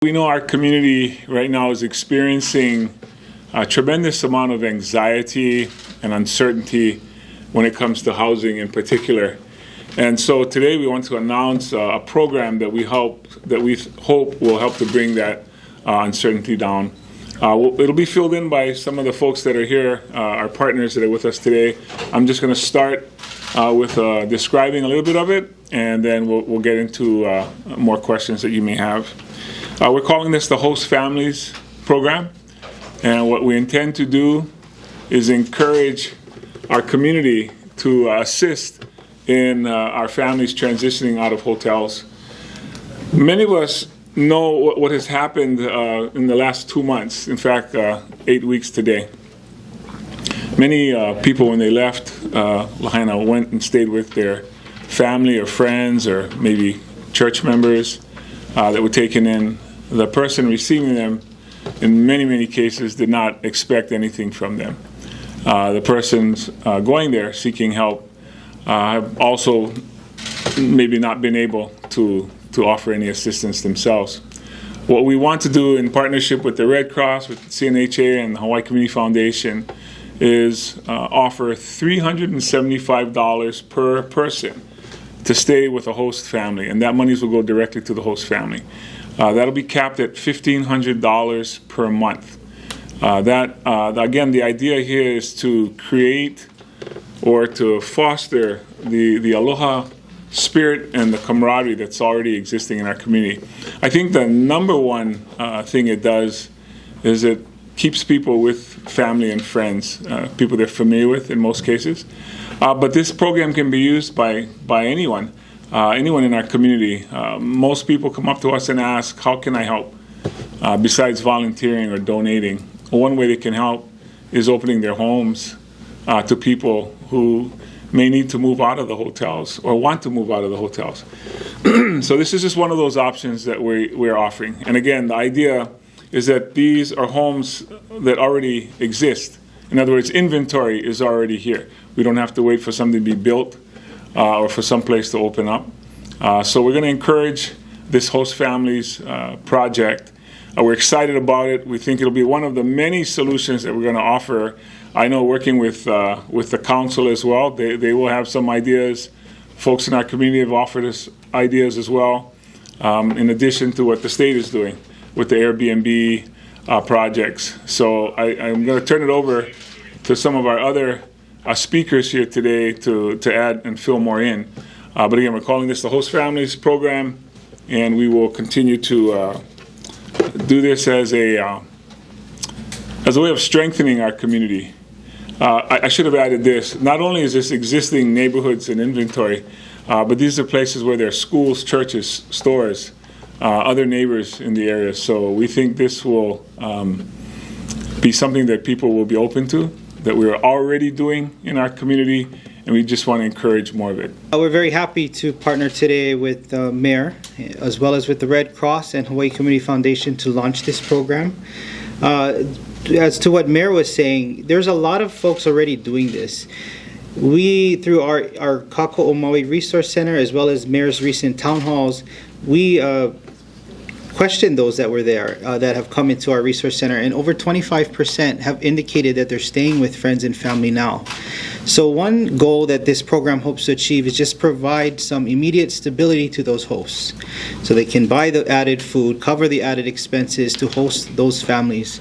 We know our community right now is experiencing a tremendous amount of anxiety and uncertainty when it comes to housing in particular. And so today we want to announce a program that we hope will help to bring that uncertainty down. It'll be filled in by some of the folks that are here, our partners that are with us today. I'm just going to start with describing a little bit of it, and then we'll get into more questions that you may have. We're calling this the Host Families Program, and what we intend to do is encourage our community to assist in our families transitioning out of hotels. Many of us know what has happened in the last 2 months, in fact 8 weeks today. Many people, when they left Lahaina, went and stayed with their family or friends or maybe church members that were taken in. The person receiving them, in many cases, did not expect anything from them. The persons going there seeking help have also maybe not been able to offer any assistance themselves. What we want to do in partnership with the Red Cross, with CNHA and the Hawaii Community Foundation is offer $375 per person to stay with a host family, and that monies will go directly to the host family. That'll be capped at $1,500 per month. Again, the idea here is to create or to foster the aloha spirit and the camaraderie that's already existing in our community. I think the number one thing it does is it keeps people with family and friends, people they're familiar with in most cases. But this program can be used by anyone. Anyone in our community. Most people come up to us and ask, how can I help? Besides volunteering or donating. One way they can help is opening their homes to people who may need to move out of the hotels or want to move out of the hotels. So this is just one of those options that we're offering. And again, the idea is that these are homes that already exist. In other words, inventory is already here. We don't have to wait for something to be built or for some place to open up. So we're going to encourage this Host Families project. We're excited about it. We think it'll be one of the many solutions that we're going to offer. I know working with the council as well, they will have some ideas. Folks in our community have offered us ideas as well, in addition to what the state is doing with the Airbnb projects. So I'm going to turn it over to some of our other speakers here today to add and fill more in. But again, we're calling this the Host Families Program, and we will continue to do this as a way of strengthening our community. I should have added this. Not only is this existing neighborhoods and inventory, but these are places where there are schools, churches, stores, other neighbors in the area. So we think this will be something that people will be open to, that we're already doing in our community, and we just want to encourage more of it. We're very happy to partner today with the Mayor, as well as with the Red Cross and Hawaii Community Foundation to launch this program. As to what Mayor was saying, there's a lot of folks already doing this. We, through our Kāko'o Maui Resource Center, as well as Mayor's recent town halls, we questioned those that were there that have come into our resource center, and over 25% have indicated that they're staying with friends and family now. So one goal that this program hopes to achieve is just provide some immediate stability to those hosts, so they can buy the added food, cover the added expenses to host those families.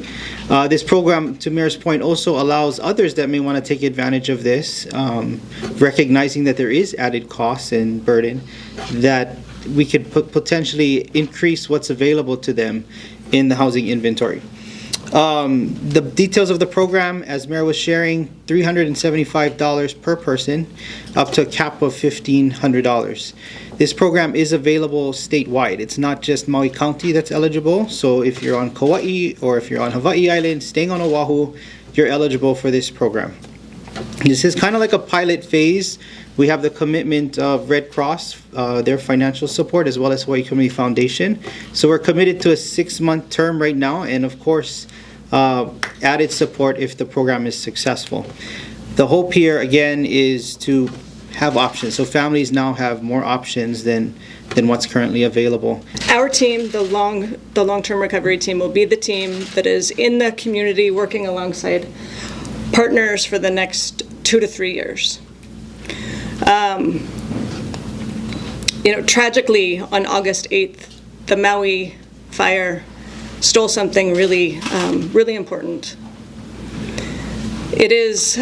This program, to Mayor's point, also allows others that may want to take advantage of this, recognizing that there is added costs and burden, that we could potentially increase what's available to them in the housing inventory. The details of the program, as Mayor was sharing, $375 per person, up to a cap of $1,500. This program is available statewide. It's not just Maui County that's eligible. So if you're on Kauai or if you're on Hawaii Island, staying on Oahu, you're eligible for this program. This is kind of like a pilot phase. We have the commitment of Red Cross, their financial support, as well as Hawaii Community Foundation. So we're committed to a 6-month term right now, and of course, added support if the program is successful. The hope here, again, is to have options. So families now have more options than than what's currently available. Our team, the long-term recovery team, will be the team that is in the community working alongside partners for the next 2 to 3 years. Tragically, on August 8th, the Maui fire stole something really, really important. It is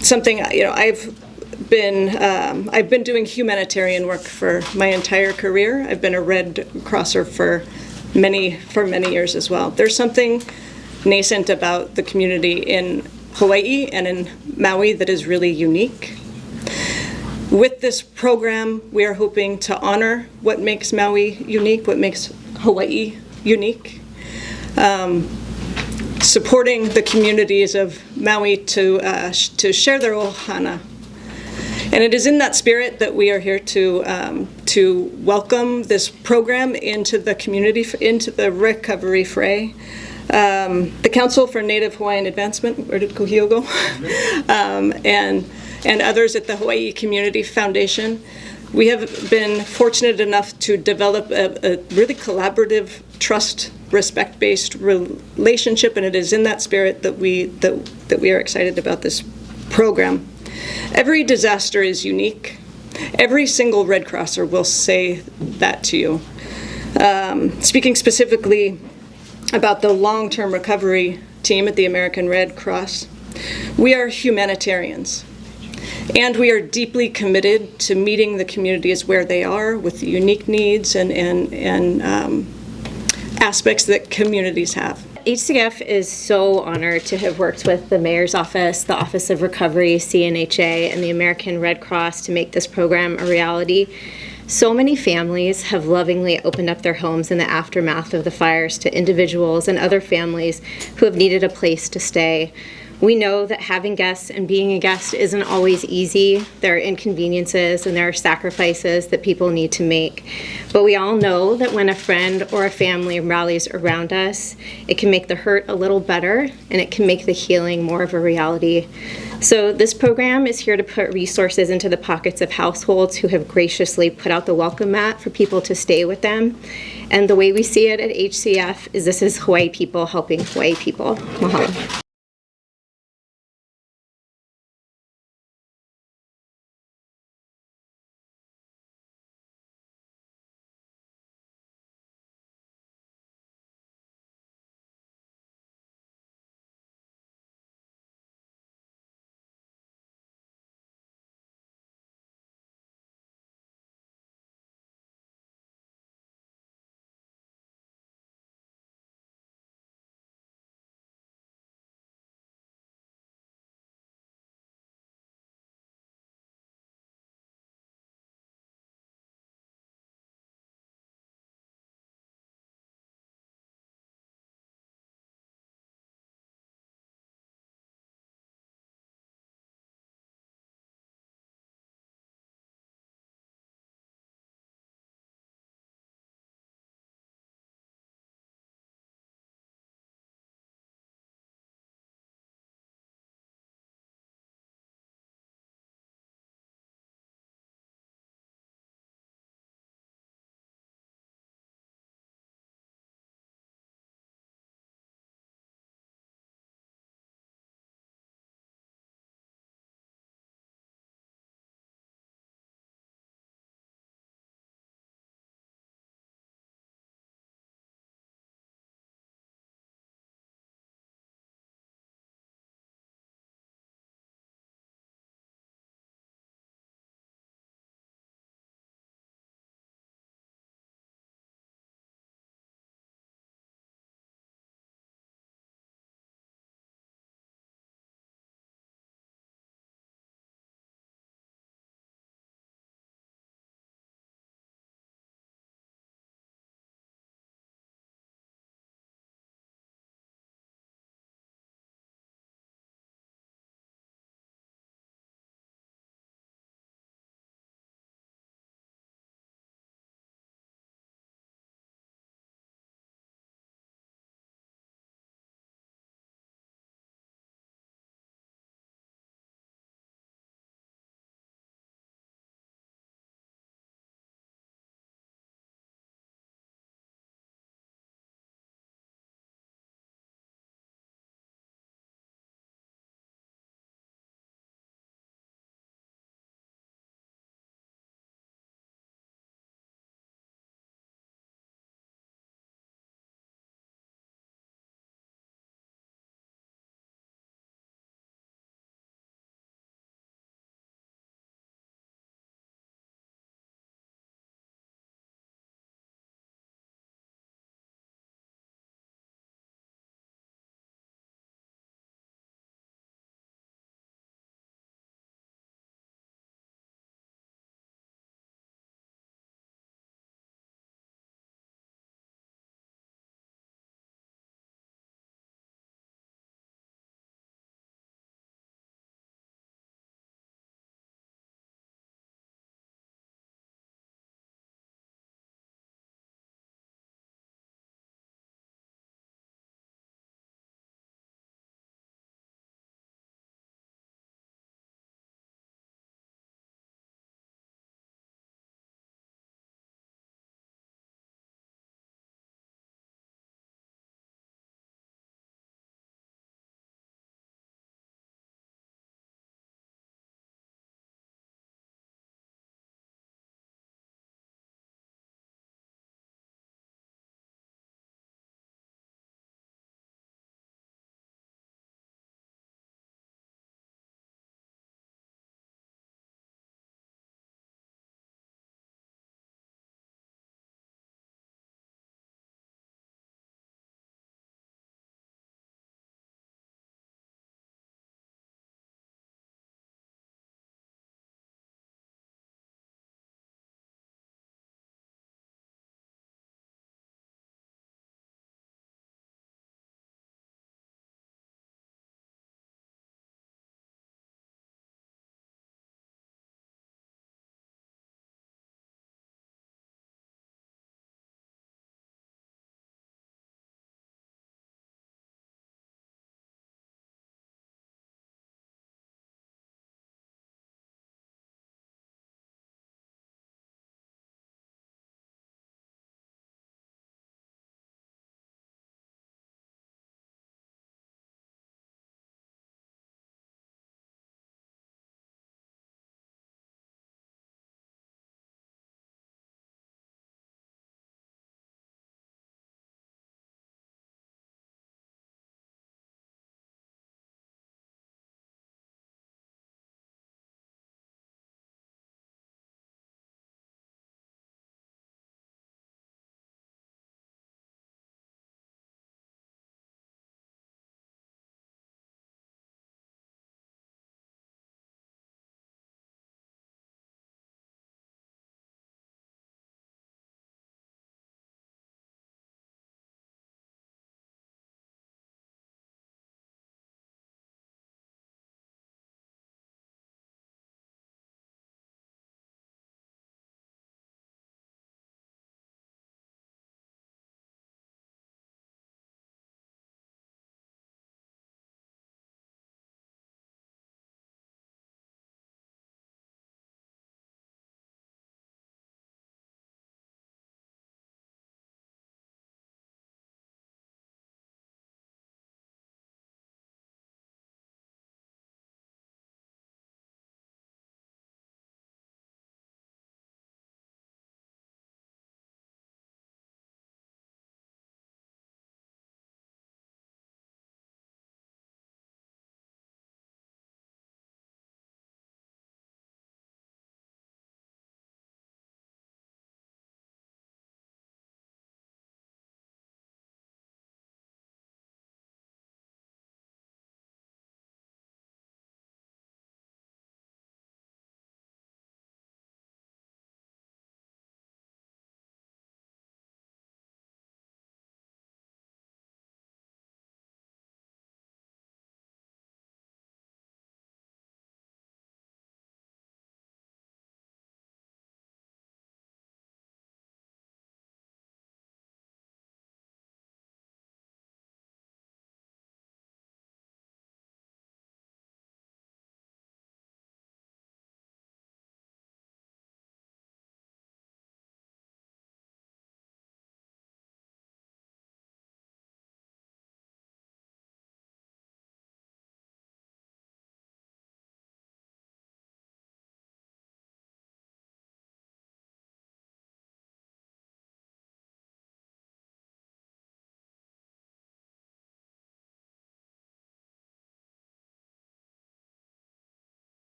something, I've been doing humanitarian work for my entire career. I've been a Red Crosser for many years as well. There's something nascent about the community in Hawaii and in Maui that is really unique. With this program, we are hoping to honor what makes Maui unique, what makes Hawaii unique, supporting the communities of Maui to share their ohana. And it is in that spirit that we are here to welcome this program into the community, into the recovery fray. The Council for Native Hawaiian Advancement, where did Kuhio go? And others at the Hawaii Community Foundation. We have been fortunate enough to develop a really collaborative, trust, respect-based relationship, and it is in that spirit that we are excited about this program. Every disaster is unique. Every single Red Crosser will say that to you. Speaking specifically about the long-term recovery team at the American Red Cross, we are humanitarians. And we are deeply committed to meeting the communities where they are with the unique needs and aspects that communities have. HCF is so honored to have worked with the Mayor's Office, the Office of Recovery, CNHA, and the American Red Cross to make this program a reality. So many families have lovingly opened up their homes in the aftermath of the fires to individuals and other families who have needed a place to stay. We know that having guests and being a guest isn't always easy. There are inconveniences and there are sacrifices that people need to make. But we all know that when a friend or a family rallies around us, it can make the hurt a little better and it can make the healing more of a reality. So this program is here to put resources into the pockets of households who have graciously put out the welcome mat for people to stay with them. And the way we see it at HCF is this is Hawaii people helping Hawaii people. Mahalo.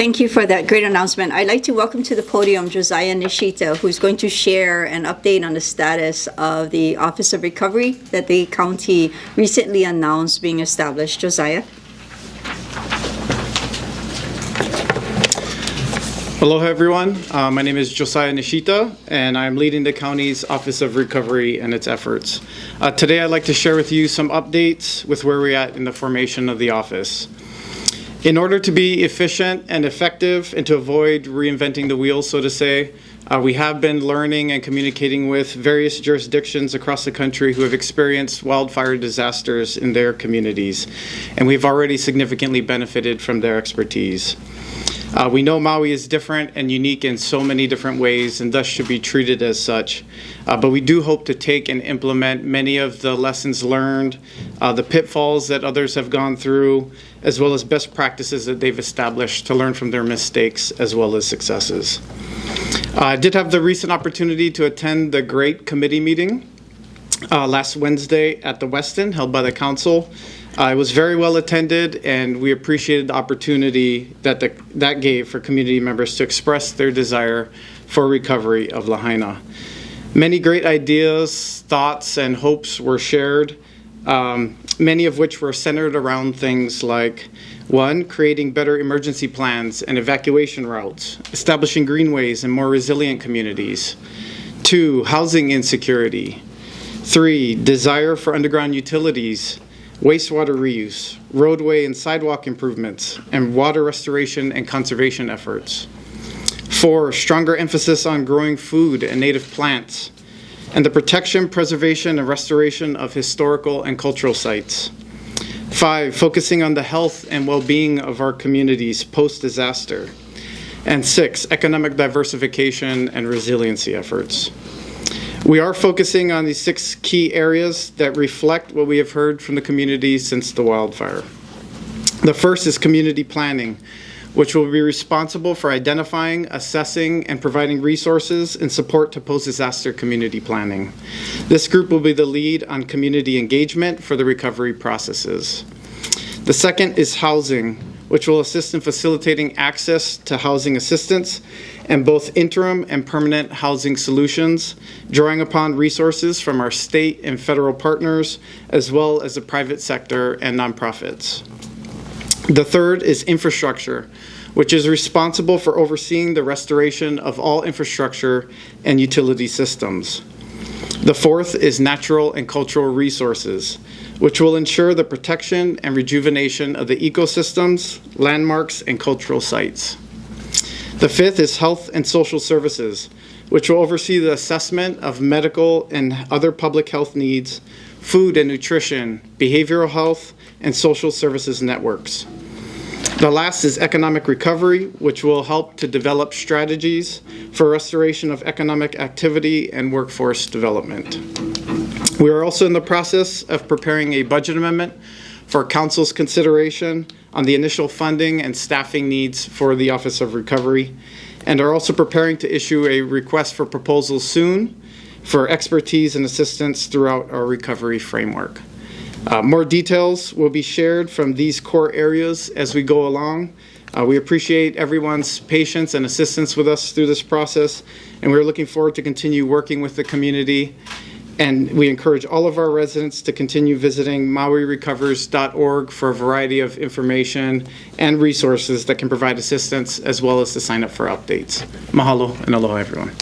Thank you for that great announcement. I'd like to welcome to the podium Josiah Nishita, who's going to share an update on the status of the Office of Recovery that the county recently announced being established. Josiah. Aloha, everyone. My name is Josiah Nishita, and I'm leading the county's Office of Recovery and its efforts. Today, I'd like to share with you some updates with where we're at in the formation of the office. In order to be efficient and effective and to avoid reinventing the wheel, so to say, we have been learning and communicating with various jurisdictions across the country who have experienced wildfire disasters in their communities, and we've already significantly benefited from their expertise. We know Maui is different and unique in so many different ways and thus should be treated as such. But we do hope to take and implement many of the lessons learned, the pitfalls that others have gone through, as well as best practices that they've established to learn from their mistakes as well as successes. I did have the recent opportunity to attend the GREAT committee meeting last Wednesday at the Westin held by the council. It was very well attended, and we appreciated the opportunity that gave for community members to express their desire for recovery of Lahaina. Many great ideas, thoughts, and hopes were shared, many of which were centered around things like, 1, creating better emergency plans and evacuation routes, establishing greenways and more resilient communities. 2, housing insecurity. 3, desire for underground utilities, wastewater reuse, roadway and sidewalk improvements, and water restoration and conservation efforts. 4, stronger emphasis on growing food and native plants, and the protection, preservation, and restoration of historical and cultural sites. 5, focusing on the health and well-being of our communities post-disaster. And 6, economic diversification and resiliency efforts. We are focusing on these 6 key areas that reflect what we have heard from the community since the wildfire. The first is community planning, which will be responsible for identifying, assessing, and providing resources and support to post-disaster community planning. This group will be the lead on community engagement for the recovery processes. The second is housing, which will assist in facilitating access to housing assistance and both interim and permanent housing solutions, drawing upon resources from our state and federal partners, as well as the private sector and nonprofits. The third is infrastructure, which is responsible for overseeing the restoration of all infrastructure and utility systems. The fourth is natural and cultural resources, which will ensure the protection and rejuvenation of the ecosystems, landmarks, and cultural sites. The fifth is health and social services, which will oversee the assessment of medical and other public health needs, food and nutrition, behavioral health, and social services networks. The last is economic recovery, which will help to develop strategies for restoration of economic activity and workforce development. We are also in the process of preparing a budget amendment for Council's consideration on the initial funding and staffing needs for the Office of Recovery, and are also preparing to issue a request for proposals soon for expertise and assistance throughout our recovery framework. More details will be shared from these core areas as we go along. We appreciate everyone's patience and assistance with us through this process, and we're looking forward to continue working with the community. And we encourage all of our residents to continue visiting mauirecovers.org for a variety of information and resources that can provide assistance, as well as to sign up for updates. Mahalo and aloha, everyone.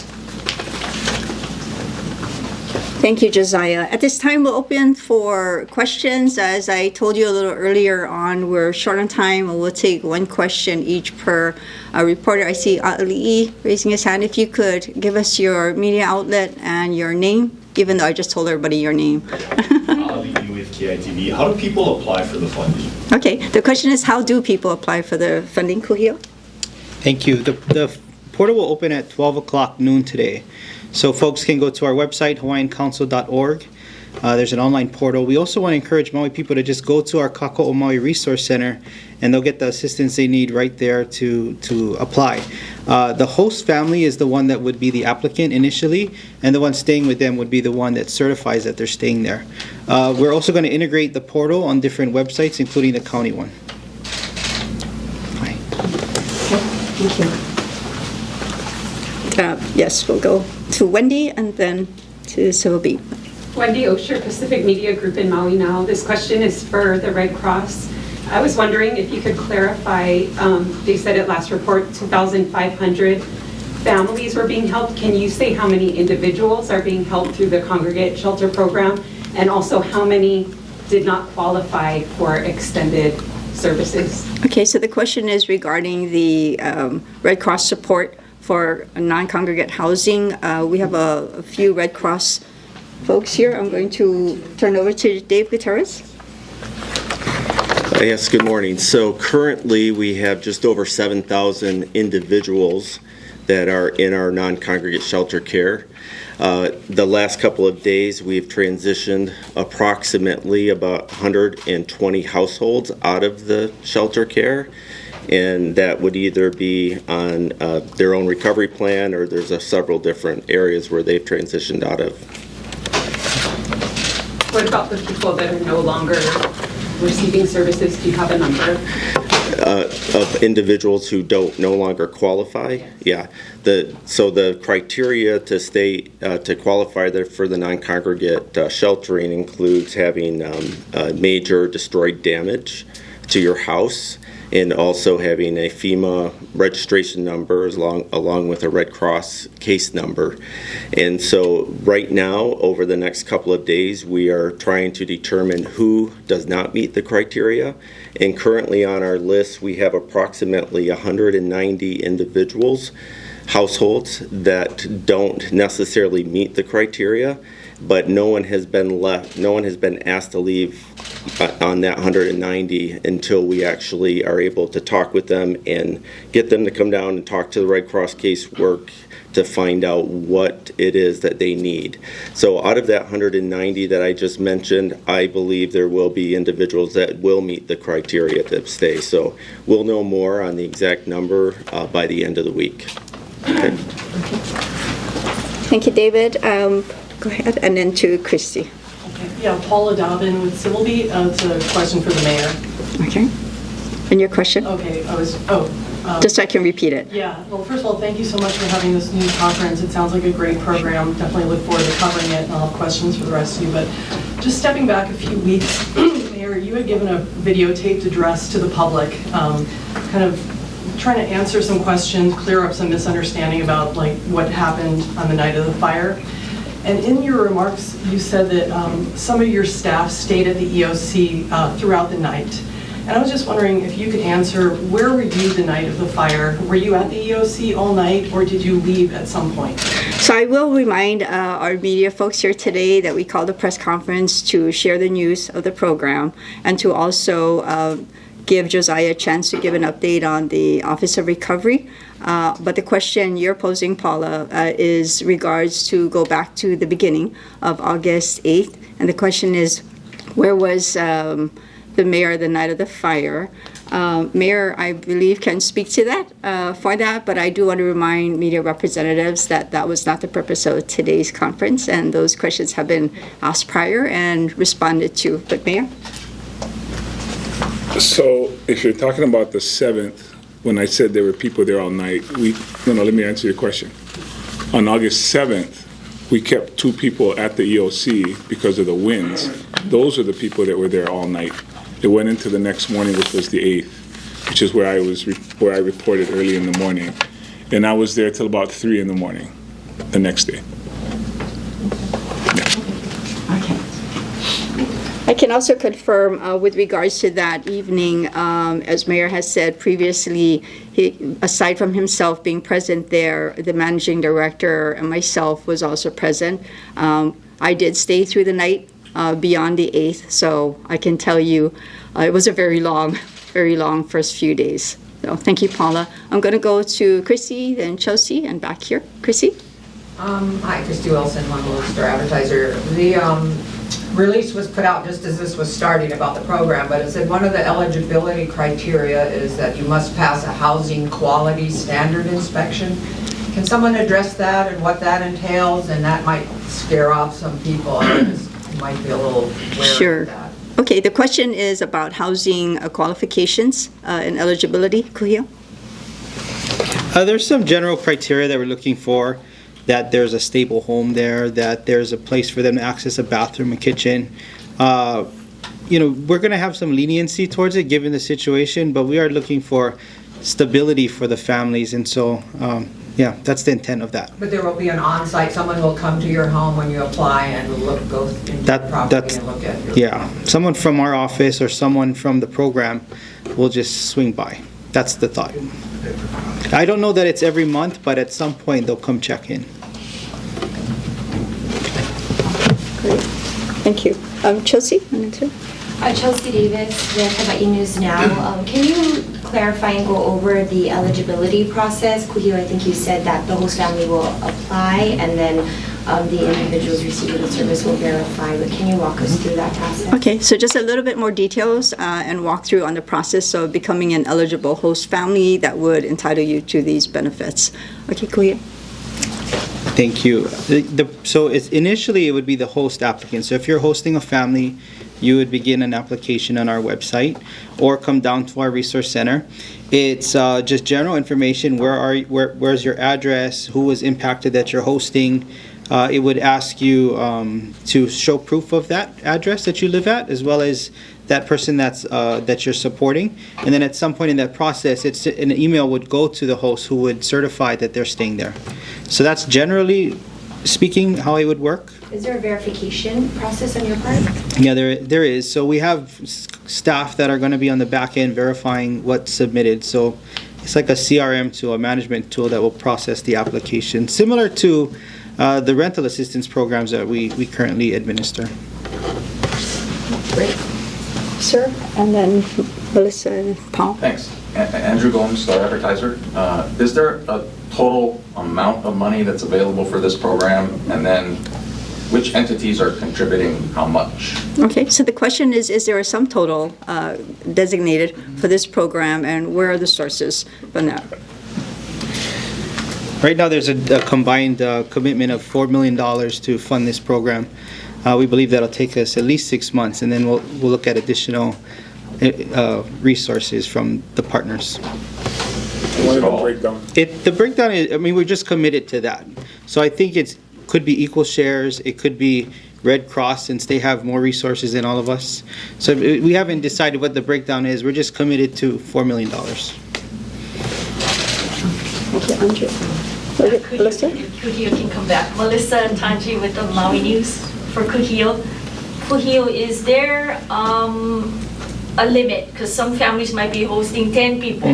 Thank you, Josiah. At this time, we'll open for questions. As I told you a little earlier on, we're short on time, and we'll take one question each per reporter. I see Ali'i raising his hand. If you could give us your media outlet and your name, even though I just told everybody your name. Ali'i with KITV. How do people apply for the funding? Okay, the question is, how do people apply for the funding, Kuhio? Thank you. The portal will open at 12 o'clock noon today. So folks can go to our website, hawaiiancouncil.org. There's an online portal. We also want to encourage Maui people to just go to our Kaka'o Maui Resource Center, and they'll get the assistance they need right there to apply. The host family is the one that would be the applicant initially, and the one staying with them would be the one that certifies that they're staying there. We're also going to integrate the portal on different websites, including the county one. Hi. Thank you. Yes, we'll go to Wendy and then to Sylvie. Wendy Osher, Pacific Media Group in Maui now. This question is for the Red Cross. I was wondering if you could clarify, they said at last report 2,500 families were being helped. Can you say how many individuals are being helped through the congregate shelter program? And also how many did not qualify for extended services? Okay, so the question is regarding the Red Cross support for non-congregate housing. We have a few Red Cross folks here. I'm going to turn over to Dave Gutierrez. Yes, good morning. So currently we have just over 7,000 individuals that are in our non-congregate shelter care. The last couple of days we've transitioned approximately about 120 households out of the shelter care, and that would either be on their own recovery plan or there's several different areas where they've transitioned out of. What about the people that are no longer receiving services? Do you have a number? Of individuals who no longer qualify? Yeah. So the criteria to qualify for the non-congregate sheltering includes having major destroyed damage to your house, and also having a FEMA registration number along with a Red Cross case number. And so right now, over the next couple of days, we are trying to determine who does not meet the criteria. And currently on our list, we have approximately 190 individuals, households that don't necessarily meet the criteria, but no one has been asked to leave on that 190 until we actually are able to talk with them and get them to come down and talk to the Red Cross casework to find out what it is that they need. So out of that 190 that I just mentioned, I believe there will be individuals that will meet the criteria to stay. So we'll know more on the exact number by the end of the week. Okay. Thank you, David. Go ahead, and then to Christy. Okay. Yeah, Paula Dobbin with Civilby. It's a question for the mayor. Okay. And your question? Okay, Just so I can repeat it. Yeah, well, first of all, thank you so much for having this new conference. It sounds like a great program. Definitely look forward to covering it, and I'll have questions for the rest of you. But just stepping back a few weeks, Mayor, you had given a videotaped address to the public, kind of trying to answer some questions, clear up some misunderstanding about like what happened on the night of the fire. And in your remarks, you said that some of your staff stayed at the EOC throughout the night. And I was just wondering if you could answer, where were you the night of the fire? Were you at the EOC all night, or did you leave at some point? So I will remind our media folks here today that we called a press conference to share the news of the program and to also give Josiah a chance to give an update on the Office of Recovery. But the question you're posing, Paula, is regards to go back to the beginning of August 8th. And the question is, where was the mayor the night of the fire? Mayor, I believe, can speak to that for that, but I do want to remind media representatives that that was not the purpose of today's conference, and those questions have been asked prior and responded to. But Mayor? So if you're talking about the 7th, when I said there were people there all night, let me answer your question. On August 7th, we kept 2 people at the EOC because of the winds. Those are the people that were there all night. It went into the next morning, which was the 8th, which is where I reported early in the morning. And I was there till about 3 in the morning the next day. Okay. I can also confirm with regards to that evening, as Mayor has said previously, aside from himself being present there, the managing director and myself was also present. I did stay through the night beyond the 8th, so I can tell you it was a very long first few days. So thank you, Paula. I'm going to go to Chrissy, then Chelsea, and back here. Chrissy? Hi, Christy Wilson, Lone Star Advertiser. The release was put out just as this was starting about the program, but it said one of the eligibility criteria is that you must pass a housing quality standard inspection. Can someone address that and what that entails? And that might scare off some people. I just might be a little wary of that. Okay, the question is about housing qualifications and eligibility. Kuhio? There's some general criteria that we're looking for, that there's a stable home there, that there's a place for them to access a bathroom, a kitchen. We're going to have some leniency towards it given the situation, but we are looking for stability for the families, and so, that's the intent of that. But there will be an on-site, someone will come to your home when you apply and go into the property and look at your... Yeah, someone from our office or someone from the program will just swing by. That's the thought. I don't know that it's every month, but at some point they'll come check in. Great, thank you. Chelsea, an answer? Chelsea Davis with Hawaii News Now. Can you clarify and go over the eligibility process? Kuhio, I think you said that the host family will apply and then the individuals receiving the service will verify, but can you walk us through that process? Okay, so just a little bit more details and walkthrough on the process of becoming an eligible host family that would entitle you to these benefits. Okay, Kuhio. Thank you. So initially it would be the host applicant. So if you're hosting a family, you would begin an application on our website or come down to our resource center. It's just general information. Where's your address? Who was impacted that you're hosting? It would ask you to show proof of that address that you live at, as well as that person that you're supporting. And then at some point in that process, an email would go to the host who would certify that they're staying there. So that's generally speaking how it would work. Is there a verification process on your part? Yeah, there is. So we have staff that are going to be on the back end verifying what's submitted. So it's like a CRM tool, a management tool that will process the application, similar to the rental assistance programs that we currently administer. Great. Sir, and then Melissa and Paul. Thanks. Andrew Gomes, Star Advertiser. Is there a total amount of money that's available for this program? And then which entities are contributing how much? Okay, so the question is there a sum total designated for this program, and where are the sources for that? Right now, there's a combined commitment of $4 million to fund this program. We believe that'll take us at least 6 months, and then we'll look at additional resources from the partners. What is the breakdown? The breakdown is, we're just committed to that. So I think it could be equal shares. It could be Red Cross, since they have more resources than all of us. So we haven't decided what the breakdown is. We're just committed to $4 million. Okay, Andrew. Melissa? Kuhio can come back. Melissa and Tanji with the Maui News for Kuhio. Kuhio, is there a limit? Because some families might be hosting 10 people.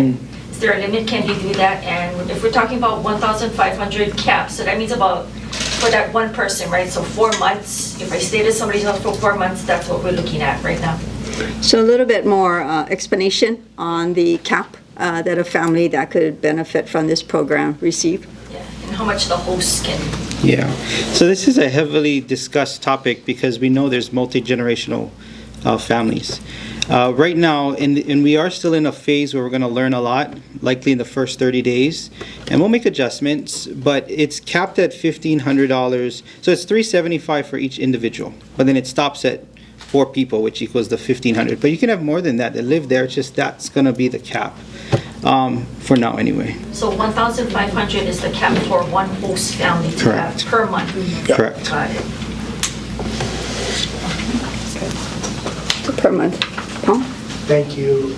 Is there a limit? Can you do that? And if we're talking about 1,500 caps, so that means about for that one person, right? So 4 months. If I stayed at somebody's house for 4 months, that's what we're looking at right now. So a little bit more explanation on the cap that a family that could benefit from this program receive. Yeah, and how much the hosts can. Yeah. So this is a heavily discussed topic because we know there's multi-generational families. Right now, and we are still in a phase where we're going to learn a lot, likely in the first 30 days, and we'll make adjustments, but it's capped at $1,500. So it's $375 for each individual, but then it stops at 4 people, which equals the $1,500. But you can have more than that live there. It's just that's going to be the cap for now, anyway. So 1,500 is the cap for one host family to Correct. have per month. Correct. Got it. Per month. Paul? Thank you.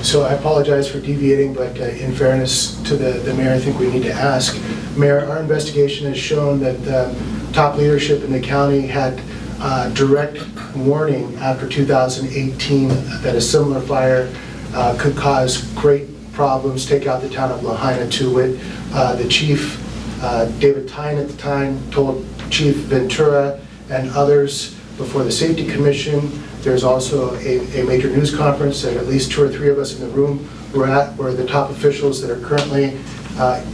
So I apologize for deviating, but in fairness to the mayor, I think we need to ask. Mayor, our investigation has shown that top leadership in the county had direct warning after 2018 that a similar fire could cause great problems, take out the town of Lahaina to wit. The chief, David Tyne at the time, told Chief Ventura and others before the Safety Commission. There's also a major news conference that at least 2 or 3 of us in the room were at, where the top officials that are currently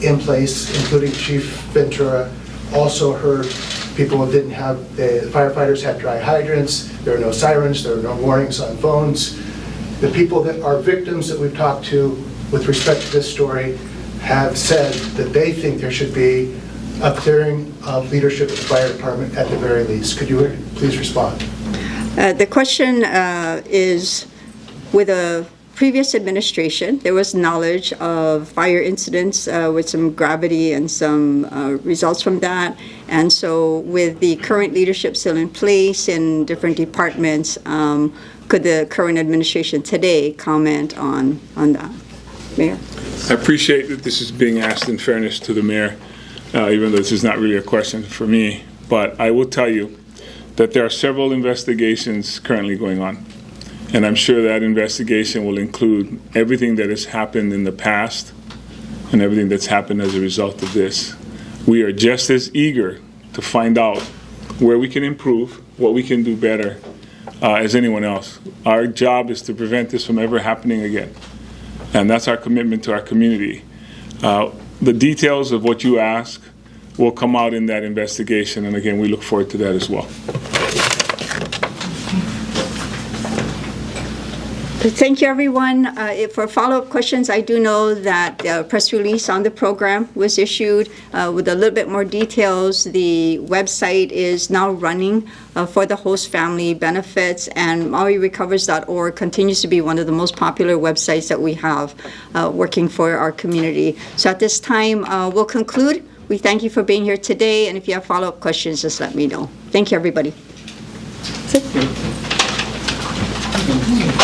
in place, including Chief Ventura, also heard people didn't have, the firefighters had dry hydrants, there were no sirens, there were no warnings on phones. The people that are victims that we've talked to with respect to this story have said that they think there should be a clearing of leadership at the fire department at the very least. Could you please respond? The question is, with a previous administration, there was knowledge of fire incidents with some gravity and some results from that. And so with the current leadership still in place in different departments, could the current administration today comment on that? Mayor? I appreciate that this is being asked in fairness to the mayor, even though this is not really a question for me. But I will tell you that there are several investigations currently going on. And I'm sure that investigation will include everything that has happened in the past and everything that's happened as a result of this. We are just as eager to find out where we can improve, what we can do better as anyone else. Our job is to prevent this from ever happening again. And that's our commitment to our community. The details of what you ask will come out in that investigation. And again, we look forward to that as well. Thank you, everyone. For follow-up questions, I do know that the press release on the program was issued with a little bit more details. The website is now running for the host family benefits, and MauiRecovers.org continues to be one of the most popular websites that we have working for our community. So at this time, we'll conclude. We thank you for being here today, and if you have follow-up questions, just let me know. Thank you, everybody. That's it.